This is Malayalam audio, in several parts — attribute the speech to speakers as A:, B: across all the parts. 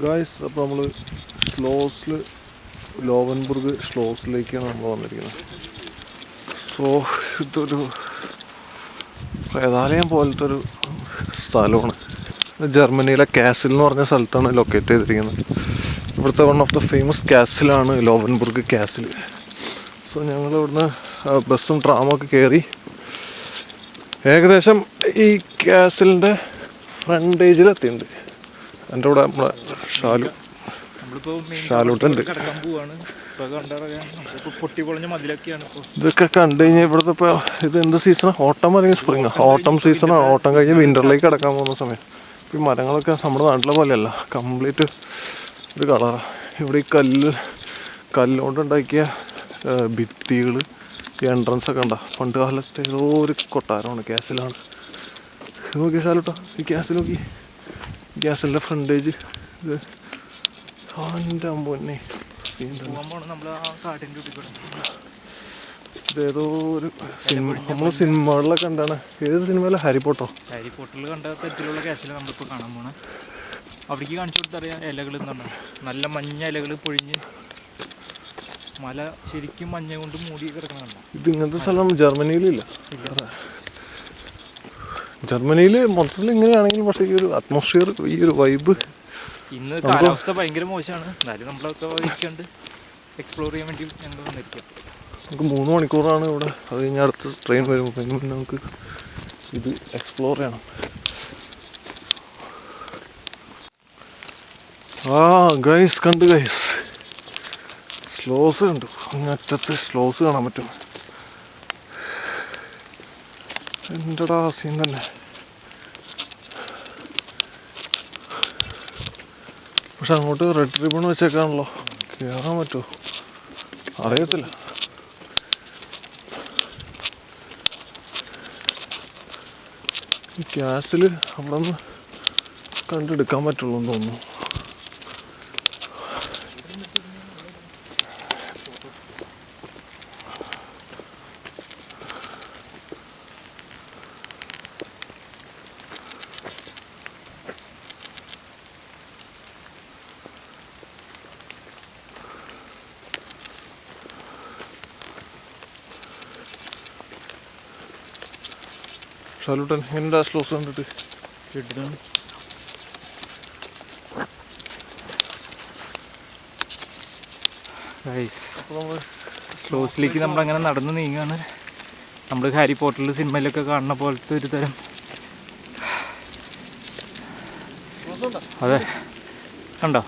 A: ഗായ്സ്, അപ്പോൾ നമ്മൾ ലോവൻബുർഗ് ഷ്ലോസിലേക്കാണ് നമ്മൾ വന്നിരിക്കുന്നത്. സോ ഇതൊരു പ്രേതാലയം പോലത്തെ ഒരു സ്ഥലമാണ്. ജർമ്മനിയിലെ കാസിൽ എന്ന് പറഞ്ഞ സ്ഥലത്താണ് ലൊക്കേറ്റ് ചെയ്തിരിക്കുന്നത്. ഇവിടുത്തെ വൺ ഓഫ് ദ ഫേമസ് കാസിലാണ് ലോവൻബുർഗ് കാസിൽ. സോ ഞങ്ങൾ ഇവിടുന്ന് ബസ്സും ട്രാമൊക്കെ കയറി ഏകദേശം ഈ കാസിലിൻ്റെ ഫ്രണ്ടേജിലെത്തിയിട്ടുണ്ട്. എൻ്റെ കൂടെ നമ്മളെ ഷാലൂട്ടുണ്ട്. ഇതൊക്കെ കണ്ടു കഴിഞ്ഞാൽ ഇവിടുത്തെ ഇപ്പോൾ ഇത് എന്ത് സീസണാണ്? ഓട്ടം അല്ലെങ്കിൽ സ്പ്രിങ്? ഓട്ടം സീസണാണ്. ഓട്ടം കഴിഞ്ഞ് വിൻ്ററിലേക്ക് കിടക്കാൻ പോകുന്ന സമയം. ഈ മരങ്ങളൊക്കെ നമ്മുടെ നാട്ടിലെ പോലെയല്ല, കംപ്ലീറ്റ് ഒരു കളറാണ്. ഇവിടെ ഈ കല്ലുകൊണ്ടുണ്ടാക്കിയ ഭിത്തികൾ, ഈ എൻട്രൻസൊക്കെ ഉണ്ടോ പണ്ട് കാലത്തെ ഏതോ ഒരു കൊട്ടാരമാണ്. ഗ്യാസിലാണ്. നോക്കി ഷാലൂട്ടോ, ഈ ഗ്യാസിൽ നോക്കി. ഗ്യാസിൻ്റെ ഫ്രണ്ടേജ് ഇത് എൻ്റെ അമ്പന്നെ ഇതേതോ ഒരു സിനിമ, നമ്മൾ സിനിമകളിലൊക്കെ കണ്ടാണ്. ഏത് സിനിമയിലെ? ഹാരി പോട്ടറിൽ
B: കണ്ട തരത്തിലുള്ള ഗ്യാസിൽ നമ്മളിപ്പോൾ കാണാൻ പോണേ. അവിടേക്ക് കാണിച്ചു കൊടുത്തറിയാം. ഇലകൾ എന്താണ്, നല്ല മഞ്ഞ ഇലകൾ പൊഴിഞ്ഞ് മല ശരിക്കും മഞ്ഞ കൊണ്ട് മൂടി കിടക്കണുണ്ട്.
A: ഇത് ഇങ്ങനത്തെ സ്ഥലം ജർമ്മനിയിലില്ല. ജർമ്മനിയിൽ മൊത്തത്തിൽ ഇങ്ങനെയാണെങ്കിലും പക്ഷേ ഈ ഒരു അറ്റ്മോസ്ഫിയർ, ഈ ഒരു വൈബ്.
B: ഇന്ന് കാലാവസ്ഥ ഭയങ്കര മോശമാണ്. എന്നാലും നമ്മളൊക്കെ ഇരിക്കാണ്ട് എക്സ്പ്ലോർ ചെയ്യാൻ വേണ്ടി ഞങ്ങൾ വന്നിരിക്കാം.
A: നമുക്ക് 3 മണിക്കൂറാണ് ഇവിടെ. അത് കഴിഞ്ഞാൽ അടുത്ത് ട്രെയിൻ വരും. അതിന് മുന്നേ നമുക്ക് ഇത് എക്സ്പ്ലോർ ചെയ്യണം. ഗൈസ് കണ്ടു. ഗൈസ് സ്ലോസ് കണ്ടു. അങ്ങറ്റത്ത് സ്ലോസ് കാണാൻ പറ്റും. എന്റെടാ സീൻ തന്നെ. പക്ഷെ അങ്ങോട്ട് റെഡ് റിബൺ വെച്ചേക്കാണല്ലോ. കയറാൻ പറ്റുമോ അറിയത്തില്ല. ഈ ഗ്യാസിൽ അവിടെ നിന്ന് കണ്ടെടുക്കാൻ പറ്റുള്ളൂ എന്ന് തോന്നുന്നു. ഷാലൂട്ടൻ എങ്ങനെയുണ്ട് ആ സ്ലോസ് കണ്ടിട്ട്?
B: സ്ലോസിലേക്ക് നമ്മളങ്ങനെ നടന്ന് നീങ്ങാണ്. നമ്മൾ ഹാരി പോട്ടറിൽ സിനിമയിലൊക്കെ കാണുന്ന പോലത്തെ ഒരു തരം. അതെ, കണ്ടോ?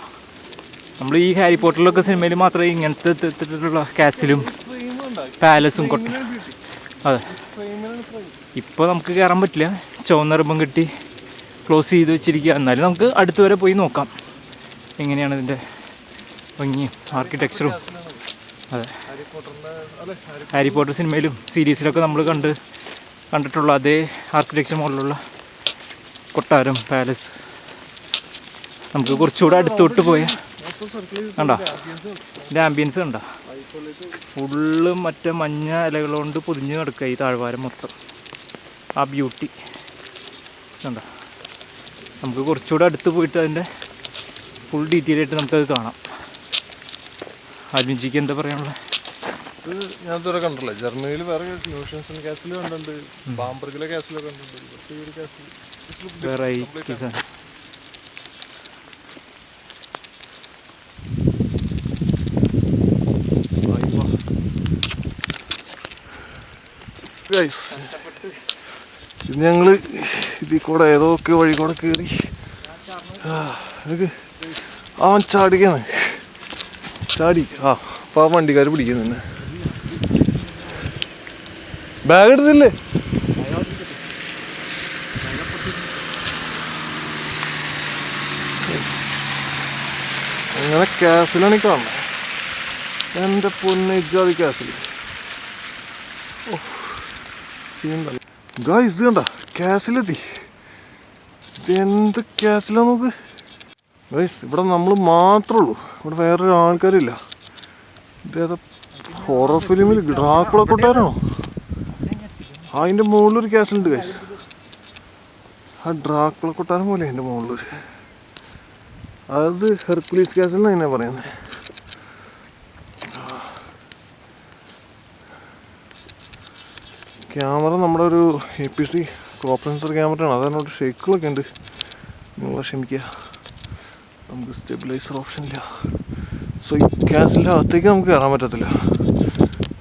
B: നമ്മൾ ഈ ഹാരി പോട്ടറിലൊക്കെ സിനിമയിൽ മാത്രമേ ഇങ്ങനത്തെ തരത്തിലുള്ള കാസിലും പാലസും കൊട്ടും. അതെ, ഇപ്പോൾ നമുക്ക് കയറാൻ പറ്റില്ല. ചുവന്ന റിബൺ കെട്ടി ക്ലോസ് ചെയ്ത് വെച്ചിരിക്കുക. എന്നാലും നമുക്ക് അടുത്ത് വരെ പോയി നോക്കാം എങ്ങനെയാണ് ഇതിൻ്റെ ഭംഗിയും ആർക്കിടെക്ചറും. അതെ, ഹാരി പോട്ടർ സിനിമയിലും സീരീസിലൊക്കെ നമ്മൾ കണ്ടിട്ടുള്ള അതേ ആർക്കിടെക്ചർ മോഡലുള്ള കൊട്ടാരം, പാലസ്. നമുക്ക് കുറച്ചുകൂടെ അടുത്തോട്ട് പോയാൽ കണ്ടോ ഇതിൻ്റെ ആംബിയൻസ് കണ്ടോ? ഫുള്ള് മറ്റേ മഞ്ഞ ഇലകൾ കൊണ്ട് പൊതിഞ്ഞ് കിടക്കുക ഈ താഴ്വാരം മൊത്തം. ആ ബ്യൂട്ടി കണ്ടോ? നമുക്ക് കുറച്ചുകൂടെ അടുത്ത് പോയിട്ട് അതിൻ്റെ ഫുൾ ഡീറ്റെയിൽ ആയിട്ട് നമുക്കത് കാണാം. ആൽവിൻജിക്ക് എന്താ പറയാനുള്ളത്?
A: ഇത് ഞാൻ ഇതുവരെ കണ്ടിട്ടില്ല. ജർമ്മനിയിൽ വേറെ ന്യൂഷൻസൺ കാസിൽ കണ്ടിട്ടുണ്ട്, ബാംബർഗിലെ കാസിലൊക്കെ കണ്ടിട്ടുണ്ട്.
B: വെറൈറ്റീസ്.
A: ഇത് ഞങ്ങൾ ഇതിൽ കൂടെ ഏതൊക്കെ വഴി കൂടെ കയറി. അവൻ ചാടിക്കാണ്. ചാടി അപ്പോൾ ആ വണ്ടിക്കാർ പിടിക്കുന്നു തന്നെ. ബാഗ് എടുത്തില്ലേ? അങ്ങനെ കാസിലാണ് കാണുന്നത്. എൻ്റെ പൊന്നിജാതി കാസിൽ. ഗായ്സ് ഇത് കണ്ട, കാസിലെത്തി. ഇതെന്ത് കാസിലാ നോക്ക് ഗായ്സ്. ഇവിടെ നമ്മൾ മാത്രമേ ഉള്ളൂ. ഇവിടെ വേറൊരു ആൾക്കാരില്ല. ഇതേതാ ഹൊറർ ഫിലിമിൽ ഡ്രാക്കുള കൊട്ടാരാണോ? അതിൻ്റെ മുകളിലൊരു കാസിലുണ്ട് ഗായ്സ്. ആ ഡ്രാക്കുള കൊട്ടാരം പോലെ അതിൻ്റെ മുകളിൽ. അത് ഹെർക്കുലീസ് ഗ്യാസ് എന്ന് തന്നെയാണ് പറയുന്നത്. ക്യാമറ നമ്മുടെ ഒരു APC ക്രോപ്പ് സെൻസർ ക്യാമറയാണ്. അതിനോട് ഷേക്കുകളൊക്കെ ഉണ്ട്, നിങ്ങൾ ക്ഷമിക്കുക. നമുക്ക് സ്റ്റെബിലൈസർ ഓപ്ഷൻ ഇല്ല. സോ ഈ ഗ്യാസിൻ്റെ അകത്തേക്ക് നമുക്ക് കയറാൻ പറ്റത്തില്ല,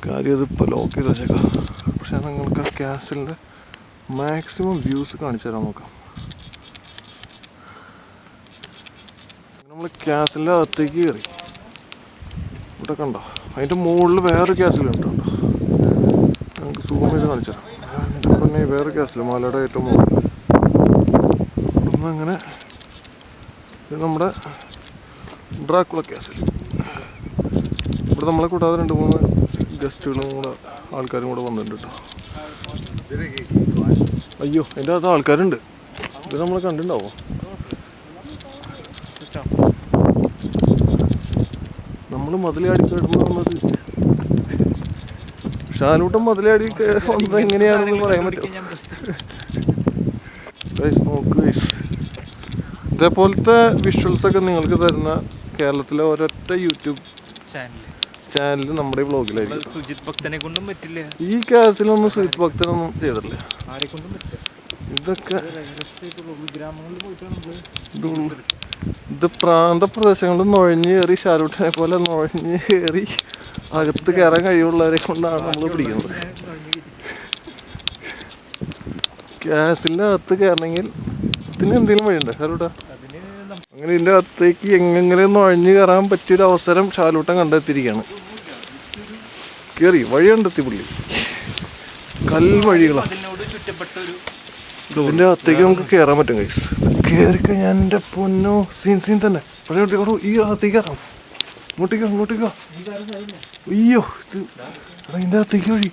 A: കാര്യം ഇതിപ്പോൾ ലോക്ക് ചെയ്ത് വെച്ചേക്കാം. പക്ഷേ നിങ്ങൾക്ക് ആ ഗ്യാസിൻ്റെ മാക്സിമം വ്യൂസ് കാണിച്ചു തരാൻ നോക്കാം. നമ്മൾ ഗ്യാസിൻ്റെ അകത്തേക്ക് കയറി, ഇവിടെ കണ്ടോ അതിൻ്റെ മുകളിൽ വേറെ ഗ്യാസിലുണ്ട് കേട്ടോ. നമുക്ക് സൂം ചെയ്ത് കാണിച്ചു തരാം. എൻ്റെ പിന്നെ വേറെ ഗ്യാസിൽ മലയുടെ ഏറ്റവും മുകളിൽ അങ്ങനെ. ഇത് നമ്മുടെ ഡ്രാക്കുള ഗ്യാസിൽ ഇവിടെ നമ്മളെ കൂടാതെ 2-3 ഗസ്റ്റുകളും കൂടെ ആൾക്കാരും കൂടെ വന്നിട്ടുണ്ട് കേട്ടോ. അയ്യോ അതിൻ്റെ അകത്ത് ആൾക്കാരുണ്ട്. ഇത് നമ്മൾ കണ്ടിട്ടുണ്ടാവോ? നമ്മൾ മതിലാടി കിടന്നു വന്നത്, ഷാലൂട്ടം മതിലാടി വന്നത് എങ്ങനെയാണെന്ന് പറയാൻ പറ്റും. നോക്ക് ഗൈസ്, ഇതേപോലത്തെ വിഷ്വൽസൊക്കെ നിങ്ങൾക്ക് തരുന്ന കേരളത്തിലെ ഒരൊറ്റ യൂട്യൂബ് ചാനൽ നമ്മുടെ ഈ വ്ളോഗിലായിരിക്കും.
B: സുജിത് ഭക്തനെ കൊണ്ടും പറ്റില്ല,
A: ഈ കേസിലൊന്നും സുജിത് ഭക്തനൊന്നും ചെയ്തിട്ടില്ല. ഇതൊക്കെ ഇത് പ്രാന്തപ്രദേശങ്ങളിൽ നുഴഞ്ഞ് കയറി ഷാരൂഖിനെ പോലെ നുഴഞ്ഞ് കയറി അകത്ത് കയറാൻ കഴിവുള്ളവരെ കൊണ്ടാണ് നമ്മൾ പിടിക്കുന്നത്. ഗ്യാസിൻ്റെ അകത്ത് കയറണമെങ്കിൽ ഇതിന് എന്തെങ്കിലും വഴിയുണ്ടോ ഷാരൂട്ടാ? അങ്ങനെ ഇതിൻ്റെ അകത്തേക്ക് എങ്ങനെ നുഴഞ്ഞ് കയറാൻ പറ്റിയൊരു അവസരം ഷാലൂട്ടൻ കണ്ടെത്തിയിരിക്കുകയാണ്. കയറി വഴി കണ്ടെത്തി പുള്ളി, കൽവഴികളാണ്. ഇതിൻ്റെ അകത്തേക്ക് നമുക്ക് കയറാൻ പറ്റും ഗൈസ്. കയറി കഴിഞ്ഞാൽ എൻ്റെ പൊന്നോ സീൻ തന്നെ. പക്ഷേ ഈ അകത്തേക്ക് കയറാം, ഇങ്ങോട്ടേക്കോ. അയ്യോ ഇത് അതിൻ്റെ അകത്തേക്ക് വഴി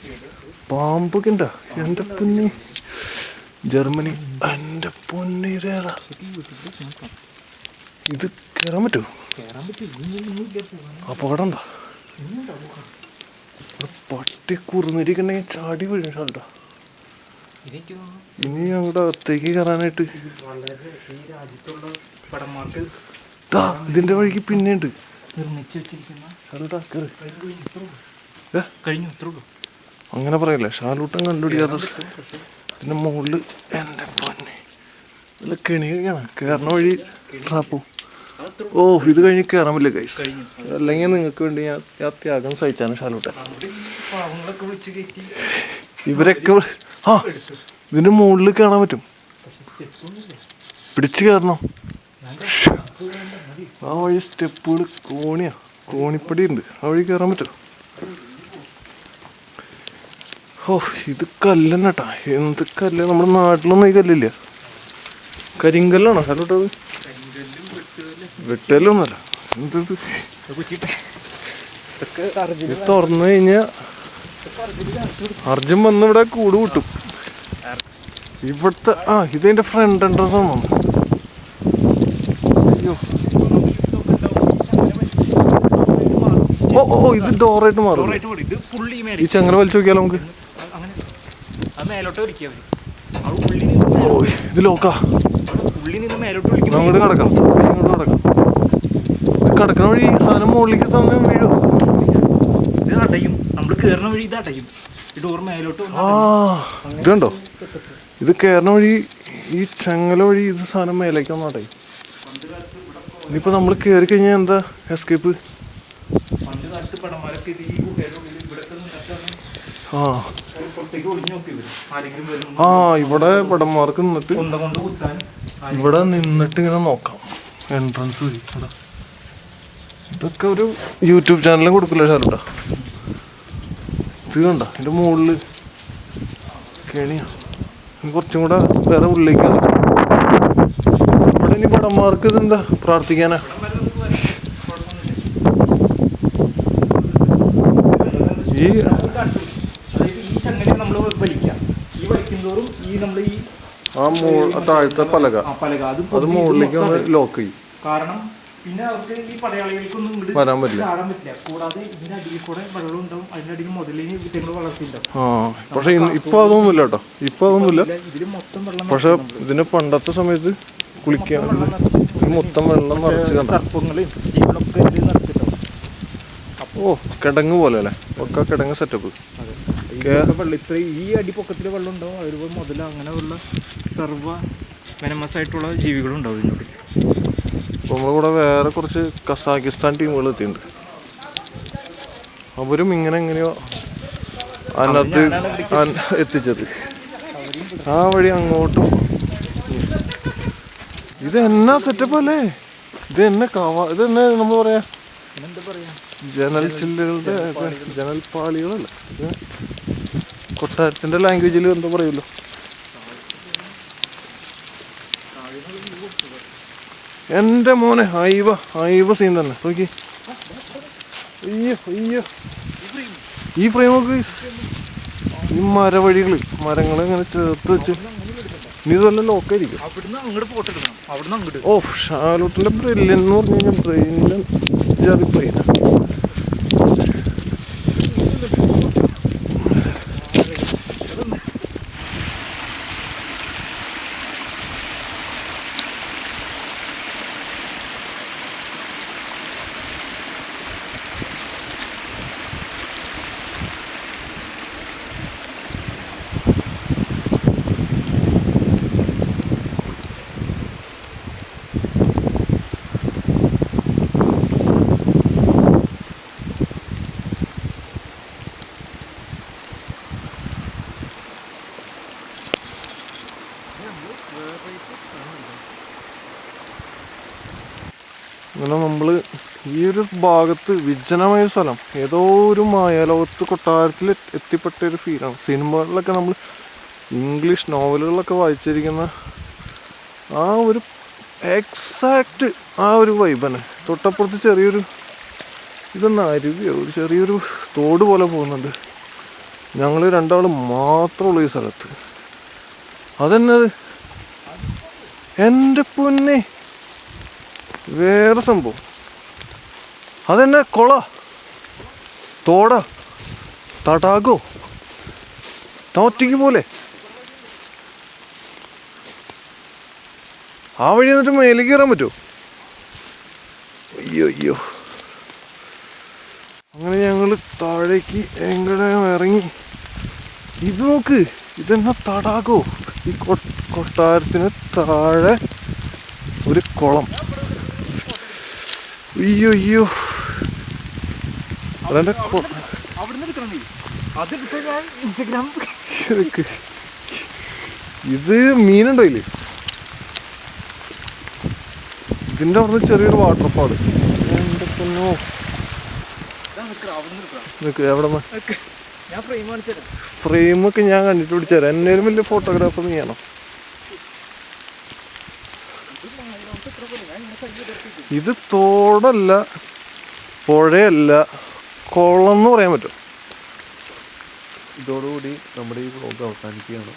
A: പാമ്പൊക്കെ ഉണ്ടാ എൻ്റെ പൊന്നി. ജർമ്മനി എൻ്റെ പൊന്നി, ഇതേതാ ഇത്? കയറാൻ പറ്റുമോ? അപകടം ഉണ്ടോ? പട്ടി കുറുന്നിരിക്കണ്ടെങ്കിൽ ചാടി വീഴും ഷാൾട്ടാ. ഇനി ഞങ്ങളുടെ അകത്തേക്ക് കയറാനായിട്ട് ഇതിന്റെ വഴിക്ക് പിന്നെ ഉണ്ട്. അങ്ങനെ പറയല്ലേ, ഷാലൂട്ടൻ കണ്ടുപിടിക്കാത്ത ഇതിന്റെ മുകളിൽ എൻ്റെ പൊന്നെ നല്ല കെണിയൊക്കെയാണ്. കയറണ വഴി ട്രാപ്പോ. ഓ ഇത് കഴിഞ്ഞ് കയറാൻ പറ്റില്ല ഗൈസ്, അല്ലെങ്കിൽ നിങ്ങൾക്ക് വേണ്ടി ഞാൻ ത്യാഗം സഹിച്ചാണ് ഷാലൂട്ടൻ. ഇവരൊക്കെ ആ ഇതിന്റെ മുകളിൽ കാണാൻ പറ്റും, പിടിച്ച് കയറണം. ആ വഴി സ്റ്റെപ്പുകൾ കോണിപ്പടി ഉണ്ട്, ആ വഴി കയറാൻ പറ്റും. ഓ ഇത് കല്ലെന്നെ കേട്ടാ, എന്ത് കല്ല്. നമ്മുടെ നാട്ടിലൊന്നും ഈ കല്ലില്ല, കരിങ്കല്ലാണോ ഷാലൂട്ടത്? വെട്ടല്ലൊന്നുമല്ല. എന്തത് ഇത് തുറന്നു കഴിഞ്ഞാൽ അർജുൻ വന്ന് ഇവിടെ കൂട് കൂട്ടും. ഇവിടുത്തെ ഇതിന്റെ ഫ്രണ്ട് എൻട്രൻസ് ആണ്. അയ്യോ ഓ ഇത് ഡോറായിട്ട് മാറും. ഈ ചങ്ങല വലിച്ചു നോക്കിയാലോ നമുക്ക്? ഓ ഇത് ലോക്കാ, അങ്ങോട്ട് കിടക്കാം. ഇത് കിടക്കണ വഴി സാധനം മുകളിലേക്ക് തന്നെ വീഴും. ഇത് കണ്ടോ, ഇത് കയറണ വഴി ഈ ചങ്ങല വഴി ഇത് സാധനം മേലേക്ക് വന്നോട്ടെ. ഇനിയിപ്പോ നമ്മൾ കയറി കഴിഞ്ഞാൽ എന്താ എസ്കേപ്പ്? ഇവിടെ പടന്മാർക്ക് നിന്നിട്ട് ഇവിടെ നിന്നിട്ട് ഇങ്ങനെ നോക്കാം എൻട്രൻസ്. ഇതൊക്കെ ഒരു യൂട്യൂബ് ചാനലും കൊടുക്കില്ല ഷാലൂട്ടാ. ഇത് കണ്ട ഇതിന്റെ മുകളില് കെണിയാ. കുറച്ചും കൂടെ വേറെ ഉള്ളിലേക്ക് ഇവിടെ ഇനി പടന്മാർക്ക് ഇതെന്താ പ്രാർത്ഥിക്കാനാ? ഈ താഴത്തെ പലക അത് മുകളിലേക്ക് ഒന്ന് ലോക്ക് ചെയ്യും. കാരണം പിന്നെ അവർക്ക് ഈ പടയാളികൾക്കൊന്നും വരാൻ പറ്റില്ല. കൂടാതെ ഇതിന്റെ അടിയിൽ കൂടെ വെള്ളം ഉണ്ടാവും, അതിന്റെ അടിയിൽ മുതലിന് വിറ്റങ്ങൾ വളർത്തിണ്ടാവും. പക്ഷെ ഇപ്പൊ അതൊന്നുമില്ല കേട്ടോ, ഇപ്പൊ അതൊന്നുമില്ല. പക്ഷെ ഇതിന് പണ്ടത്തെ സമയത്ത് കുളിക്കാൻ ഇത് മൊത്തം വെള്ളം നിറച്ച് കണ്ട.
B: സർപ്പങ്ങളെയും ജീവനൊക്കെ ഇതിൽ നിറച്ചിട്ടുണ്ടാവും.
A: ഓ കിടങ്ങ് പോലെ അല്ലേ, ഒക്കെ കിടങ്ങ് സെറ്റപ്പ്.
B: വെള്ളം ഇത്ര ഈ അടി പൊക്കത്തിൽ വെള്ളം ഉണ്ടാവും. അതുപോലെ മുതല അങ്ങനെയുള്ള സർവ്വ വെനമസ് ആയിട്ടുള്ള ജീവികളുണ്ടാവും ഇതിനുള്ളിൽ.
A: അപ്പോൾ നമ്മുടെ കൂടെ വേറെ കുറച്ച് കസാക്കിസ്ഥാൻ ടീമുകൾ എത്തിയിട്ടുണ്ട്. അവരും ഇങ്ങനെ എങ്ങനെയോ അതിനകത്ത് എത്തിച്ചത്. ആ വഴി അങ്ങോട്ടും. ഇത് എന്നാ സെറ്റപ്പ് അല്ലേ, ഇത് എന്നെ ഇത് എന്നെ നമ്മൾ പറയാ ജനൽ ചില്ലുകളുടെ ജനൽപ്പാളികളല്ല, കൊട്ടാരത്തിന്റെ ലാംഗ്വേജിൽ എന്താ പറയുമല്ലോ. എൻ്റെ മോനെ ഹൈവ സീൻ തന്നെ നോക്കി. അയ്യോ ഈ ഫ്രെയിമൊക്കെ ഈ മരങ്ങൾ ഇങ്ങനെ ചേർത്ത് വെച്ച് ഇനി ഇതെല്ലാം ലോക്കായിരിക്കും. ഓ ഷാലൂട്ടിന്റെ ബ്രില്യൻ എന്ന് പറഞ്ഞു കഴിഞ്ഞാൽ ബ്രെയിനിന് ജാതി ബ്രെയിൻ. അങ്ങനെ നമ്മൾ ഈ ഒരു ഭാഗത്ത് വിജനമായ സ്ഥലം, ഏതോ ഒരു മായാലോകത്ത് കൊട്ടാരത്തിൽ എത്തിപ്പെട്ട ഒരു ഫീലാണ്. സിനിമകളിലൊക്കെ നമ്മൾ ഇംഗ്ലീഷ് നോവലുകളിലൊക്കെ വായിച്ചിരിക്കുന്ന ആ ഒരു എക്സാക്റ്റ് ആ ഒരു വൈബ് തന്നെ. തൊട്ടപ്പുറത്ത് ചെറിയൊരു ഇതൊന്ന് അരുവിയോ ഒരു ചെറിയൊരു തോട് പോലെ പോകുന്നുണ്ട്. ഞങ്ങൾ രണ്ടാളും മാത്രമുള്ളൂ ഈ സ്ഥലത്ത്. അതെന്നത് എൻ്റെ പൊന്നെ വേറെ സംഭവം. അതെന്നെ കൊള, തോട, തടാകോ, തോറ്റിക്ക് പോലെ. ആ വഴി എന്നിട്ട് മേലേക്ക് കയറാൻ പറ്റുമോ? അയ്യോ. അങ്ങനെ ഞങ്ങൾ താഴേക്ക് എങ്ങനെ ഇറങ്ങി. ഇത് നോക്ക്, ഇതെന്നാ തടാകോ. ഈ കൊട്ടാരത്തിന് താഴെ ഒരു കുളം. അയ്യോ അതെന്റെ ഇത് മീനുണ്ടോ ഇല്ലേ? ഇതിന്റെ അവിടുന്ന് ചെറിയൊരു വാട്ടർഫാള്. എന്റെ പൊന്നോ, എവിടെ ഫ്രെയിമൊക്കെ ഞാൻ കണ്ടിട്ട് പിടിച്ചുതരാം. എന്നേലും വലിയ ഫോട്ടോഗ്രാഫർ നീയാണോ? ഇത് തോടല്ല, പുഴയല്ല, കുളം എന്ന് പറയാൻ പറ്റും.
C: ഇതോടുകൂടി നമ്മുടെ ഈ വ്ലോഗ് അവസാനിക്കുകയാണ്.